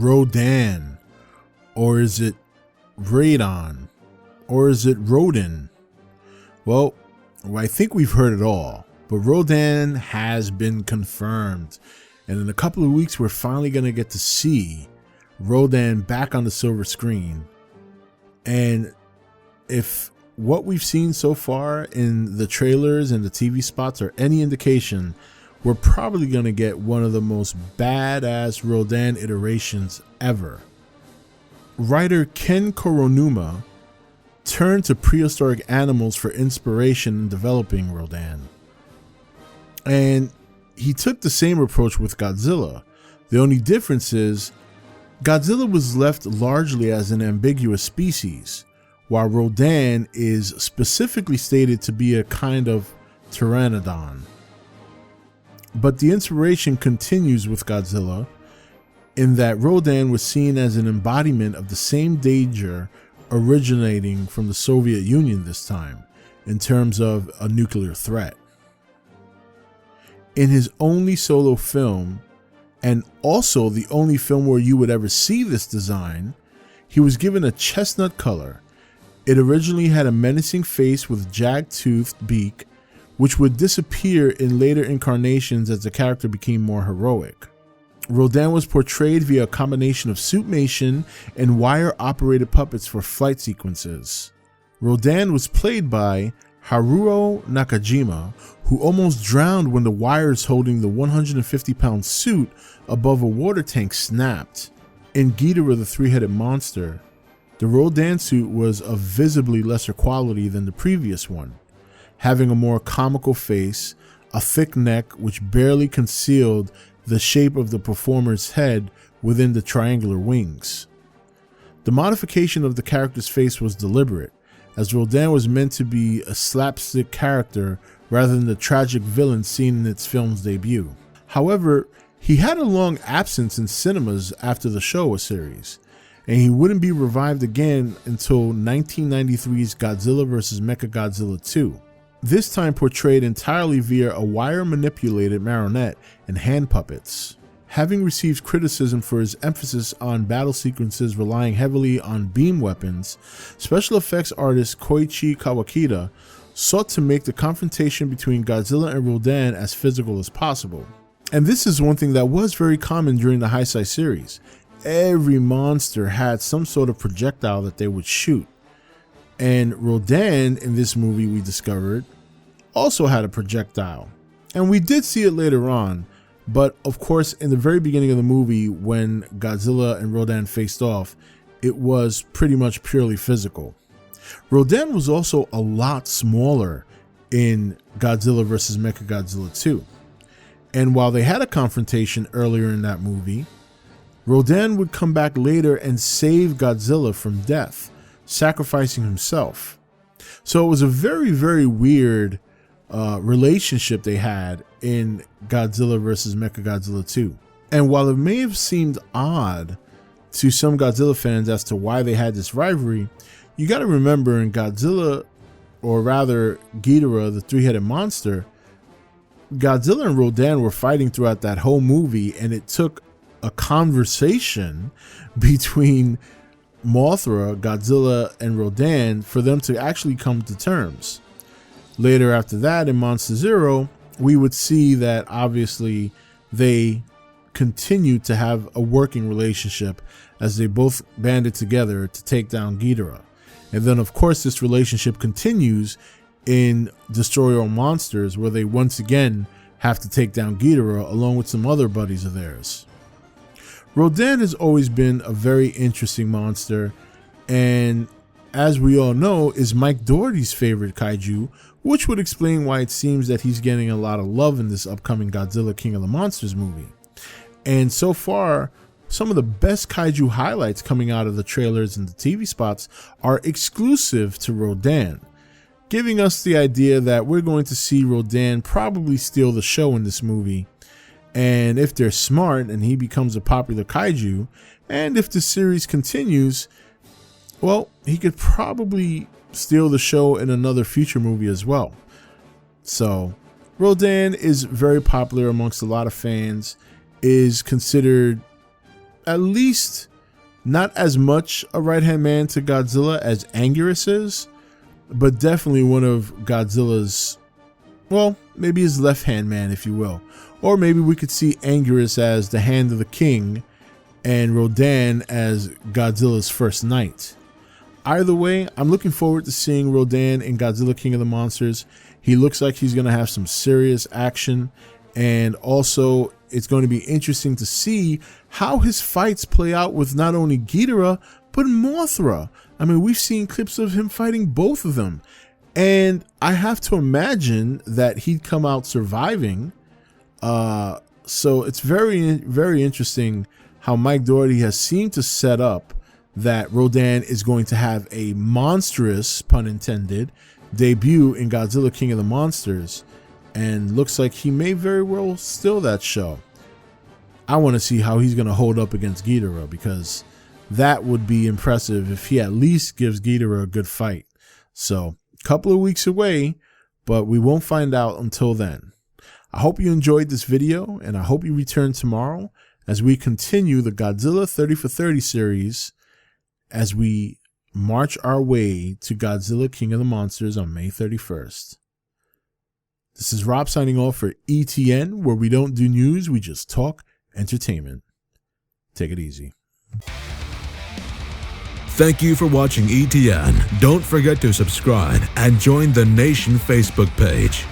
Rodan? Or is it Radon? Or is it Rodan? Well, I think we've heard it all, but Rodan has been confirmed. And in a couple of weeks, we're finally going to get to see Rodan back on the silver screen. And if what we've seen so far in the trailers and the TV spots are any indication, we're probably going to get one of the most badass Rodan iterations ever. Writer Ken Koronuma turned to prehistoric animals for inspiration in developing Rodan. And he took the same approach with Godzilla. The only difference is Godzilla was left largely as an ambiguous species, while Rodan is specifically stated to be a kind of pteranodon. But the inspiration continues with Godzilla, in that Rodan was seen as an embodiment of the same danger originating from the Soviet Union this time, in terms of a nuclear threat. In his only solo film, and also the only film where you would ever see this design, he was given a chestnut color. It originally had a menacing face with jagged-toothed beak, which would disappear in later incarnations as the character became more heroic. Rodan was portrayed via a combination of suitmation and wire-operated puppets for flight sequences. Rodan was played by Haruo Nakajima, who almost drowned when the wires holding the 150-pound suit above a water tank snapped. In Ghidorah the Three-Headed Monster, the Rodan suit was of visibly lesser quality than the previous one, having a more comical face, a thick neck which barely concealed the shape of the performer's head within the triangular wings. The modification of the character's face was deliberate, as Rodan was meant to be a slapstick character rather than the tragic villain seen in its film's debut. However, he had a long absence in cinemas after the Showa series, and he wouldn't be revived again until 1993's Godzilla vs. Mechagodzilla 2. This time portrayed entirely via a wire-manipulated marionette and hand puppets. Having received criticism for his emphasis on battle sequences relying heavily on beam weapons, special effects artist Koichi Kawakita sought to make the confrontation between Godzilla and Rodan as physical as possible. And this is one thing that was very common during the Heisei series. Every monster had some sort of projectile that they would shoot. And Rodan in this movie, we discovered, also had a projectile. And we did see it later on, but of course in the very beginning of the movie when Godzilla and Rodan faced off, it was pretty much purely physical. Rodan was also a lot smaller in Godzilla vs. Mechagodzilla 2. And while they had a confrontation earlier in that movie, Rodan would come back later and save Godzilla from death, sacrificing himself. So it was a very, very weird relationship they had in Godzilla vs. Mechagodzilla 2. And while it may have seemed odd to some Godzilla fans as to why they had this rivalry, you got to remember in Godzilla, or rather Ghidorah, the Three-Headed Monster, Godzilla and Rodan were fighting throughout that whole movie, and it took a conversation between Mothra, Godzilla, and Rodan for them to actually come to terms. Later after that, in Monster Zero, we would see that obviously they continued to have a working relationship as they both banded together to take down Ghidorah. And then of course this relationship continues in Destroy All Monsters, where they once again have to take down Ghidorah along with some other buddies of theirs. Rodan has always been a very interesting monster, and as we all know, is Mike Dougherty's favorite kaiju, which would explain why it seems that he's getting a lot of love in this upcoming Godzilla King of the Monsters movie. And so far, some of the best kaiju highlights coming out of the trailers and the TV spots are exclusive to Rodan, giving us the idea that we're going to see Rodan probably steal the show in this movie. And if they're smart and he becomes a popular kaiju, and if the series continues, well, he could probably steal the show in another future movie as well. So Rodan is very popular amongst a lot of fans, is considered at least not as much a right-hand man to Godzilla as Anguirus is, but definitely one of Godzilla's, well, maybe his left-hand man, if you will. Or maybe we could see Anguirus as the hand of the king and Rodan as Godzilla's first knight. Either way, I'm looking forward to seeing Rodan in Godzilla King of the Monsters. He looks like he's going to have some serious action, and also it's going to be interesting to see how his fights play out with not only Ghidorah, but Mothra. I mean, we've seen clips of him fighting both of them, and I have to imagine that he'd come out surviving. So it's very, very interesting how Mike Dougherty has seemed to set up that Rodan is going to have a monstrous, pun intended, debut in Godzilla King of the Monsters, and looks like he may very well steal that show. I want to see how he's going to hold up against Ghidorah, because that would be impressive if he at least gives Ghidorah a good fight. So, a couple of weeks away, but we won't find out until then. I hope you enjoyed this video, and I hope you return tomorrow as we continue the Godzilla 30 for 30 series as we march our way to Godzilla King of the Monsters on May 31st. This is Rob signing off for E.T.N, where we don't do news, we just talk entertainment. Take it easy. Thank you for watching E.T.N. Don't forget to subscribe and join the Nation Facebook page.